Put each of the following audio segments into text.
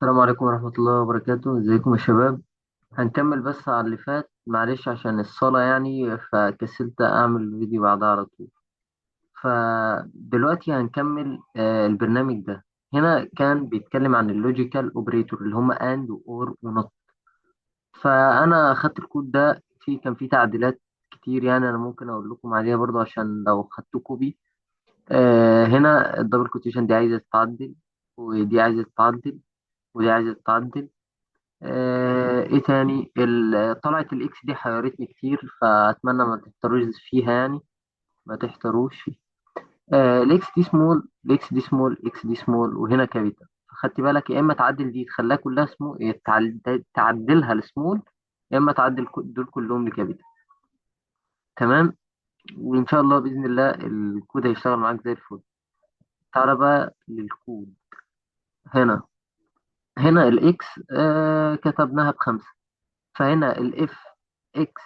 السلام عليكم ورحمة الله وبركاته، ازيكم يا شباب؟ هنكمل بس على اللي فات، معلش عشان الصلاة يعني فكسلت أعمل فيديو بعدها على طول. فدلوقتي هنكمل البرنامج ده. هنا كان بيتكلم عن اللوجيكال اوبريتور اللي هم اند اور ونوت. فأنا أخدت الكود ده، كان فيه تعديلات كتير، يعني أنا ممكن أقول لكم عليها برضو عشان لو خدتوا كوبي. هنا الدبل كوتيشن دي عايزة تتعدل، ودي عايزة تتعدل، ودي عايزة تتعدل. ايه تاني، طلعت الاكس دي حيرتني كتير، فاتمنى ما تحتاروش فيها يعني، ما تحتاروش فيها. الاكس دي سمول، الاكس دي سمول، اكس دي سمول، وهنا كابيتال. فخدت بالك، يا اما تعدل دي تخليها كلها سمول، تعدلها لسمول، يا اما تعدل دول كلهم لكابيتال. تمام. وان شاء الله باذن الله الكود هيشتغل معاك زي الفل. تعالى بقى للكود. هنا هنا الاكس كتبناها بخمسة. فهنا الاف اكس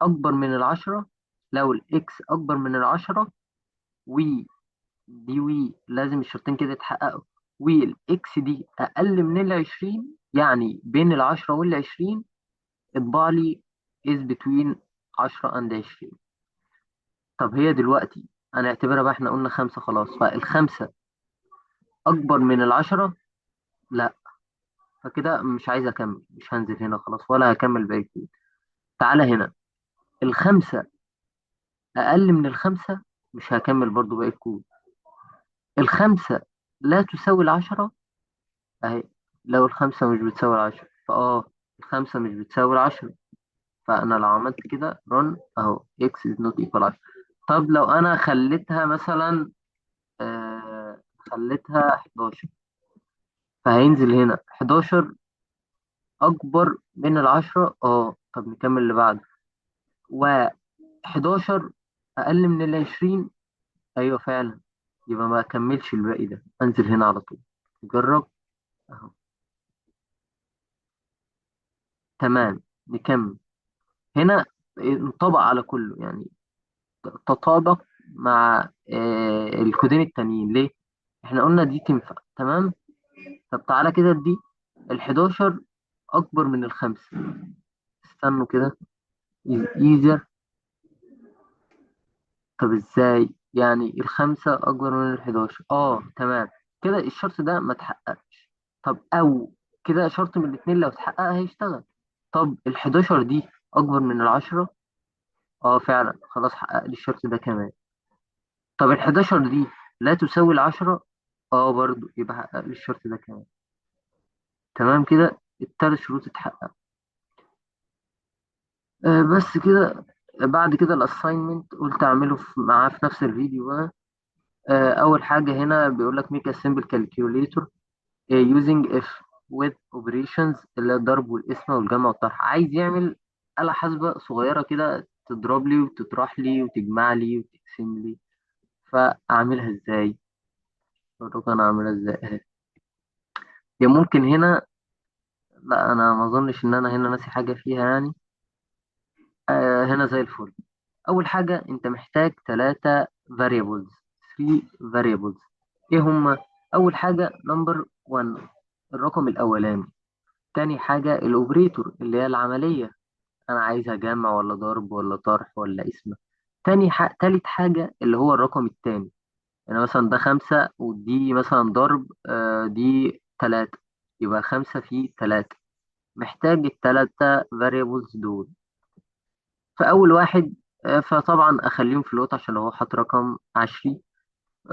أكبر من العشرة. لو الإكس أكبر من العشرة، وي دي وي لازم الشرطين كده يتحققوا، والإكس دي أقل من العشرين، يعني بين العشرة والعشرين، اطبع لي is between 10 and 20. طب هي دلوقتي هنعتبرها بقى، احنا قلنا خمسة خلاص، فالخمسة أكبر من العشرة، لا. فكده مش عايز أكمل، مش هنزل هنا خلاص ولا هكمل باقي الكود. تعالى هنا، الخمسة أقل من الخمسة، مش هكمل برضو باقي الكود. الخمسة لا تساوي العشرة، أهي. لو الخمسة مش بتساوي العشرة، الخمسة مش بتساوي العشرة، فأنا لو عملت كده run أهو x is not equal 10. طب لو أنا خليتها مثلا، خليتها 11، فهينزل هنا 11 أكبر من العشرة. طب نكمل اللي بعده، و11 أقل من العشرين. أيوة فعلا، يبقى ما أكملش الباقي ده، أنزل هنا على طول. جرب أهو. تمام، نكمل. هنا انطبق على كله يعني، تطابق مع الكودين التانيين. ليه؟ احنا قلنا دي تنفع تمام. طب تعالى كده، دي ال11 اكبر من الخمسة. استنوا كده، ايزر. طب ازاي يعني الخمسة اكبر من ال11؟ تمام، كده الشرط ده ما اتحققش. طب او كده شرط من الاتنين لو اتحقق هيشتغل. طب ال11 دي اكبر من العشرة، فعلا خلاص حقق لي الشرط ده كمان. طب ال 11 دي لا تساوي ال 10، برضو يبقى حقق لي الشرط ده كمان. تمام كده، التلات شروط اتحقق. بس كده. بعد كده الاساينمنت قلت اعمله معاه في نفس الفيديو بقى. اول حاجه هنا بيقول لك make a simple calculator using if with operations، اللي هي الضرب والقسمه والجمع والطرح. عايز يعمل آلة حاسبة صغيرة كده تضرب لي وتطرح لي وتجمع لي وتقسم لي. فأعملها ازاي؟ أقول أنا أعملها ازاي. هي ممكن هنا، لا انا ما اظنش ان انا هنا ناسي حاجه فيها يعني. هنا زي الفل. اول حاجه انت محتاج ثلاثه variables، 3 variables. ايه هما؟ اول حاجه نمبر 1، الرقم الاولاني. تاني حاجه الاوبريتور اللي هي العمليه، انا عايزها جمع ولا ضرب ولا طرح ولا قسمه. تالت حاجه اللي هو الرقم التاني، يعني مثلا ده خمسة ودي مثلا ضرب، دي تلاتة، يبقى خمسة في تلاتة. محتاج التلاتة variables دول. فأول واحد، فطبعا أخليهم فلوت عشان هو حاط رقم 20،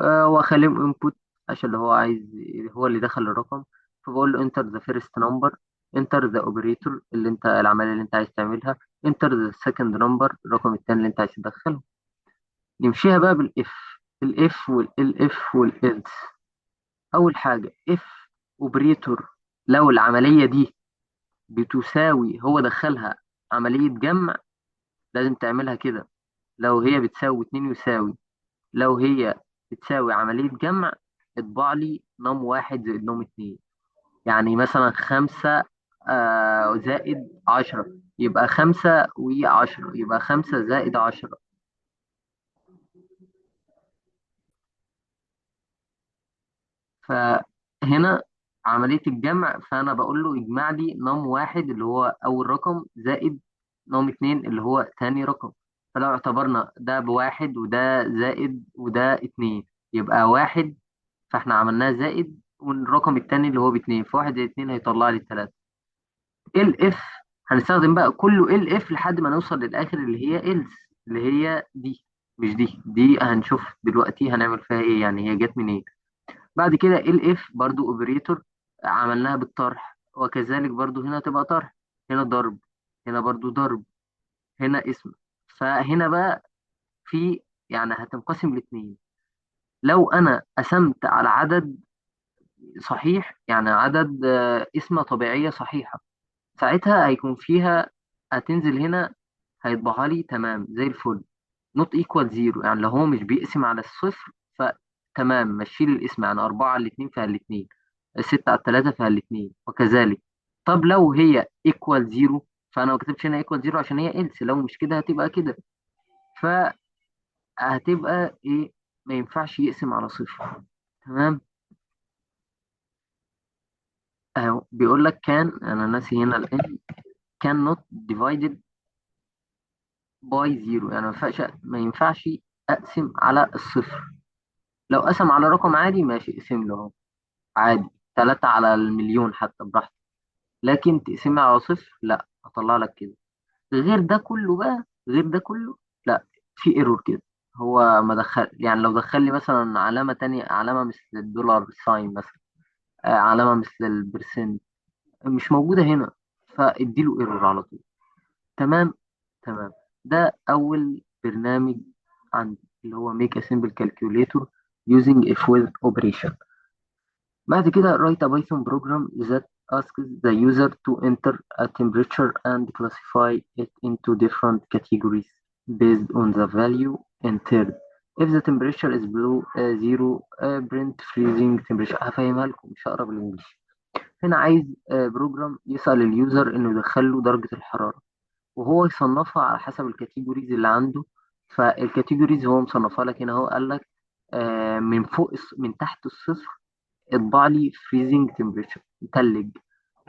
وأخليهم input عشان اللي هو عايز، هو اللي دخل الرقم. فبقول له enter the first number، enter the operator اللي انت العملية اللي انت عايز تعملها، enter the second number الرقم التاني اللي انت عايز تدخله. نمشيها بقى بالاف والالف والإلس. أول حاجة if operator، لو العملية دي بتساوي، هو دخلها عملية جمع، لازم تعملها كده. لو هي بتساوي اتنين يساوي، لو هي بتساوي عملية جمع، اطبع لي نم واحد زائد نم اتنين. يعني مثلا خمسة زائد 10، يبقى خمسة و10، يبقى خمسة زائد 10. هنا عملية الجمع، فأنا بقول له اجمع لي نم واحد اللي هو أول رقم زائد نم اتنين اللي هو تاني رقم. فلو اعتبرنا ده بواحد وده زائد وده اتنين، يبقى واحد، فاحنا عملناه زائد، والرقم التاني اللي هو باتنين، فواحد زائد اتنين هيطلع لي التلاتة. ال اف هنستخدم بقى كله ال اف لحد ما نوصل للآخر اللي هي إلس، اللي هي دي. مش دي هنشوف دلوقتي هنعمل فيها ايه، يعني هي جت منين. بعد كده ال اف برضو اوبريتور، عملناها بالطرح، وكذلك برضو هنا تبقى طرح، هنا ضرب، هنا برضو ضرب، هنا اسم. فهنا بقى في، يعني هتنقسم لاتنين. لو انا قسمت على عدد صحيح، يعني عدد اسمة طبيعية صحيحة، ساعتها هيكون فيها، هتنزل هنا، هيطبعها لي تمام زي الفل. نوت ايكوال زيرو، يعني لو هو مش بيقسم على الصفر فتمام مشي لي الاسم، يعني 4 على الاتنين فيها الاتنين، 6 على التلاتة فيها الاتنين، وكذلك. طب لو هي ايكوال زيرو، فانا ما كتبتش هنا ايكوال زيرو عشان هي إلس، لو مش كده هتبقى كده. فهتبقى ايه؟ ما ينفعش يقسم على صفر. تمام. اهو بيقول لك كان، انا ناسي هنا الان، كان نوت ديفايدد باي زيرو، يعني ما ينفعش اقسم على الصفر. لو قسم على رقم عادي ماشي اقسم له اهو، عادي، 3 على المليون حتى براحتك. لكن تقسمها على صفر لا، هطلع لك كده. غير ده كله بقى، غير ده كله لا، في ايرور كده. هو ما دخل، يعني لو دخل لي مثلا علامة تانية، علامة مثل الدولار ساين مثلا، علامة مثل البرسنت، مش موجودة هنا، فاديله ايرور على طول. تمام. تمام. ده أول برنامج عندي اللي هو make a simple calculator using if with operation. بعد كده write a Python program that asks the user to enter a temperature and classify it into different categories based on the value entered. If the temperature is below zero, print freezing temperature. هفهمها لكم، مش هقرا بالانجلش. هنا عايز بروجرام يسأل اليوزر انه يدخل له درجة الحرارة، وهو يصنفها على حسب الكاتيجوريز اللي عنده. فالكاتيجوريز هو مصنفها لك هنا، هو قال لك من فوق من تحت الصفر اطبع لي فريزنج تمبريتشر، تلج.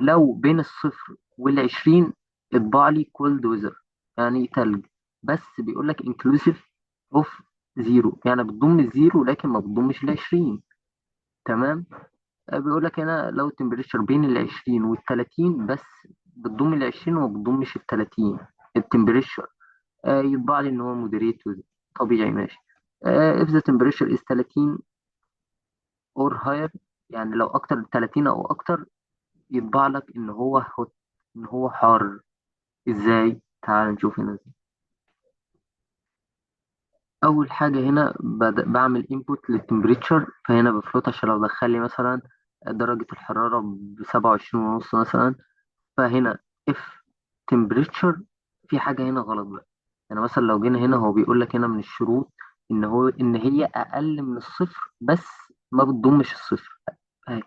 لو بين الصفر والعشرين اطبع لي كولد ويزر، يعني تلج. بس بيقول لك انكلوسيف اوف زيرو، يعني بتضم الزيرو لكن ما بتضمش العشرين. تمام. بيقول لك هنا لو التمبريتشر بين العشرين والتلاتين بس، بتضم العشرين وما بتضمش التلاتين التمبريتشر، يطبع لي ان هو مودريت طبيعي ماشي. if the temperature is 30 or higher، يعني لو اكتر من 30 او اكتر، يطبع لك ان هو hot، ان هو حار. ازاي؟ تعال نشوف هنا ازاي. اول حاجه هنا بعمل input للتمبريتشر، فهنا بفلوت عشان لو دخل لي مثلا درجه الحراره ب 27 ونص مثلا. فهنا if temperature، في حاجة هنا غلط بقى. يعني مثلا لو جينا هنا، هو بيقول لك هنا من الشروط ان هي اقل من الصفر بس ما بتضمش الصفر. اهي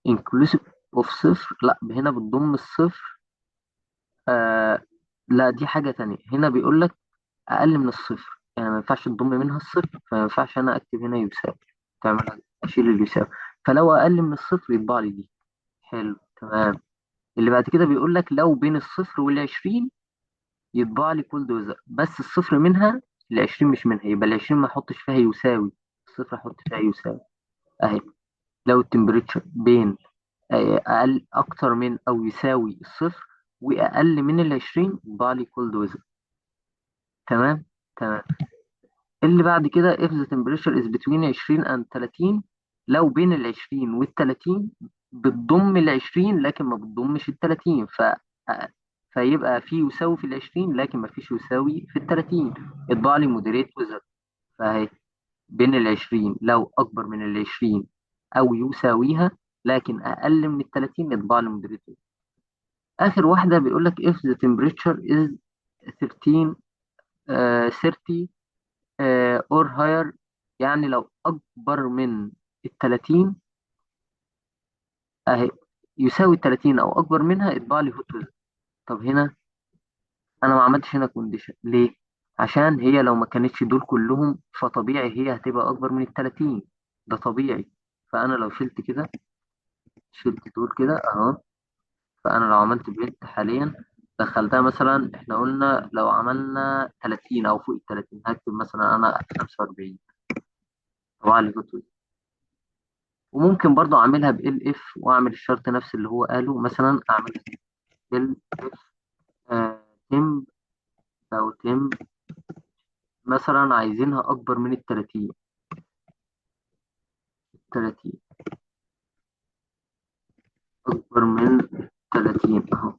inclusive of صفر، لا هنا بتضم الصفر. آه لا، دي حاجة تانية. هنا بيقول لك اقل من الصفر، يعني ما ينفعش تضم منها الصفر، فما ينفعش انا اكتب هنا يساوي، تعمل اشيل اليساوي. فلو اقل من الصفر يطبع لي دي. حلو تمام. اللي بعد كده بيقول لك لو بين الصفر والعشرين يطبع لي كل دوزر، بس الصفر منها، العشرين مش منها، يبقى العشرين ما احطش فيها يساوي، الصفر احط فيها يساوي. اهي لو التمبريتشر بين اقل، اكتر من او يساوي الصفر واقل من العشرين، يطبع لي كل دوزر. تمام. تمام. اللي بعد كده if the temperature is between 20 and 30، لو بين ال 20 وال 30 بتضم ال 20 لكن ما بتضمش ال 30، فيبقى في يساوي في ال 20 لكن ما فيش يساوي في ال 30، اطبع لي مودريت ويزر. فاهي بين ال 20، لو اكبر من ال 20 او يساويها لكن اقل من ال 30، اطبع لي مودريت ويزر. اخر واحده بيقول لك if the temperature is 13 30 اور هاير، يعني لو اكبر من ال 30، اهي يساوي ال 30 او اكبر منها، اطبع لي هوت ويزر. طب هنا انا ما عملتش هنا كونديشن ليه؟ عشان هي لو ما كانتش دول كلهم فطبيعي هي هتبقى اكبر من ال 30، ده طبيعي. فانا لو شلت كده شلت دول كده اهو. فانا لو عملت برنت حاليا، دخلتها مثلا، احنا قلنا لو عملنا 30 او فوق ال 30 هكتب مثلا انا 45. طبعا اللي كنت، وممكن برضو اعملها ب ال اف واعمل الشرط نفس اللي هو قاله، مثلا اعمل ال اف تم او تم، مثلا عايزينها اكبر من ال 30. 30 اكبر من 30 اهو.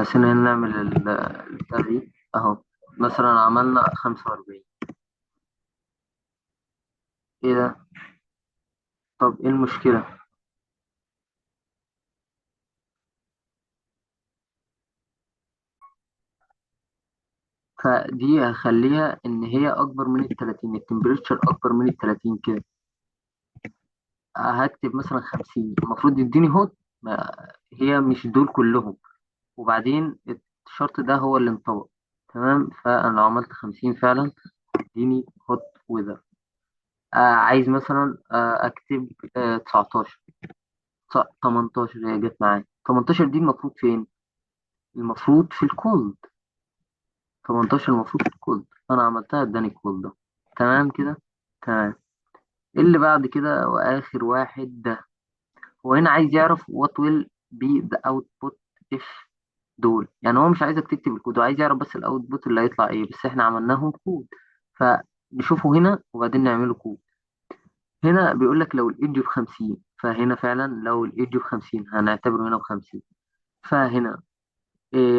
نسينا نعمل التغيير اهو. مثلا عملنا 45. ايه ده؟ طب ايه المشكلة؟ فدي هخليها ان هي اكبر من ال 30، التمبريتشر اكبر من ال 30 كده. هكتب مثلا 50، المفروض يديني هوت. هي مش دول كلهم. وبعدين الشرط ده هو اللي انطبق. تمام، فانا لو عملت 50 فعلا يديني هوت ويذر. عايز مثلا اكتب 19. 18 هي جت معايا. 18 دي المفروض فين؟ المفروض في الكولد. 18 المفروض في الكولد، انا عملتها اداني كولد. تمام كده. تمام. اللي بعد كده واخر واحد ده، هو هنا عايز يعرف what will be the output if دول. يعني هو مش عايزك تكتب الكود، هو عايز يعرف بس الاوتبوت اللي هيطلع ايه، بس احنا عملناهم كود. فنشوفه هنا وبعدين نعمله كود. هنا بيقول لك لو الايدج ب 50، فهنا فعلا لو الايدج ب 50 هنعتبره هنا ب 50. فهنا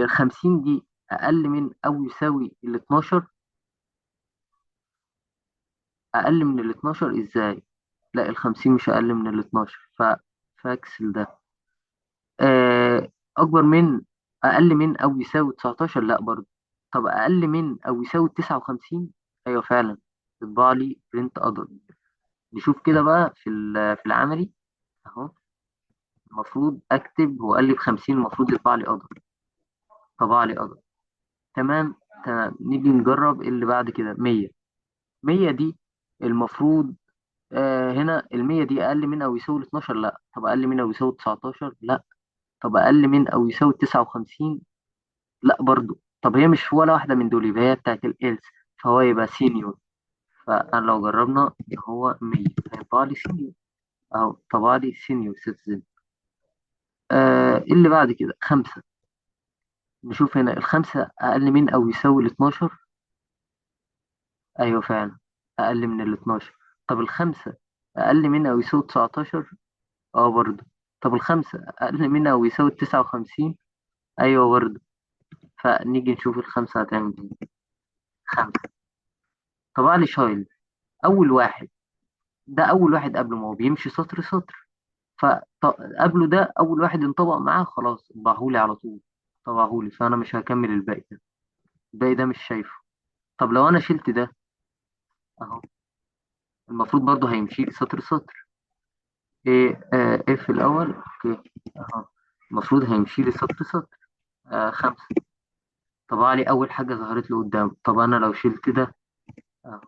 50 دي اقل من او يساوي ال 12. اقل من ال 12 ازاي؟ لا، ال 50 مش اقل من ال 12. فاكسل ده. اكبر من، اقل من او يساوي 19، لا برضه. طب اقل من او يساوي 59، ايوه فعلا، يطبع لي برنت اذر. نشوف كده بقى في العملي اهو. المفروض اكتب، هو قال لي ب 50 المفروض يطبع لي اذر. طبع لي اذر. تمام. تمام، نيجي نجرب اللي بعد كده 100. 100 دي المفروض هنا ال 100 دي اقل من او يساوي 12، لا. طب اقل من او يساوي 19، لا. طب اقل من او يساوي 59، لا برضو. طب هي مش ولا واحدة من دول، يبقى هي بتاعت الإلس. فهو يبقى سينيور. فأنا لو جربنا إن هو 100 هيطبع لي سينيور أهو. طبع لي سينيور سيتيزن. اللي بعد كده 5. نشوف هنا الخمسة أقل من أو يساوي ال 12. أيوه فعلا، أقل من ال 12. طب الخمسة أقل من أو يساوي 19. أه برضو. طب الخمسة أقل من أو يساوي 59. أيوه برضو. فنيجي نشوف الخمسة هتعمل إيه. 5 طبع لي شايلد. أول واحد، ده اول واحد قبله، ما هو بيمشي سطر سطر. فقبله ده اول واحد انطبق معاه، خلاص طبعهولي على طول. طبعهولي، فانا مش هكمل الباقي ده. الباقي ده مش شايفه. طب لو انا شلت ده اهو، المفروض برضه هيمشي لي سطر سطر. ايه اف الاول اوكي اهو. المفروض هيمشي لي سطر سطر. 5 طبع لي اول حاجه ظهرت لي قدام. طب انا لو شلت ده اهو،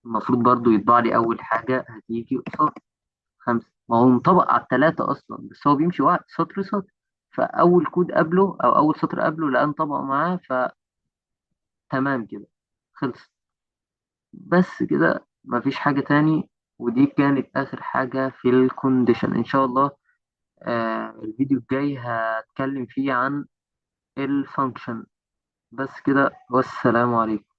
المفروض برضه يطبع لي اول حاجه هتيجي قصاد. 5. ما هو منطبق على التلاتة أصلا، بس هو بيمشي واحد سطر سطر. فأول كود قبله أو أول سطر قبله لقى انطبق معاه. فتمام كده، خلص. بس كده مفيش حاجة تاني. ودي كانت آخر حاجة في الكونديشن. إن شاء الله الفيديو الجاي هتكلم فيه عن الفانكشن. بس كده، والسلام عليكم.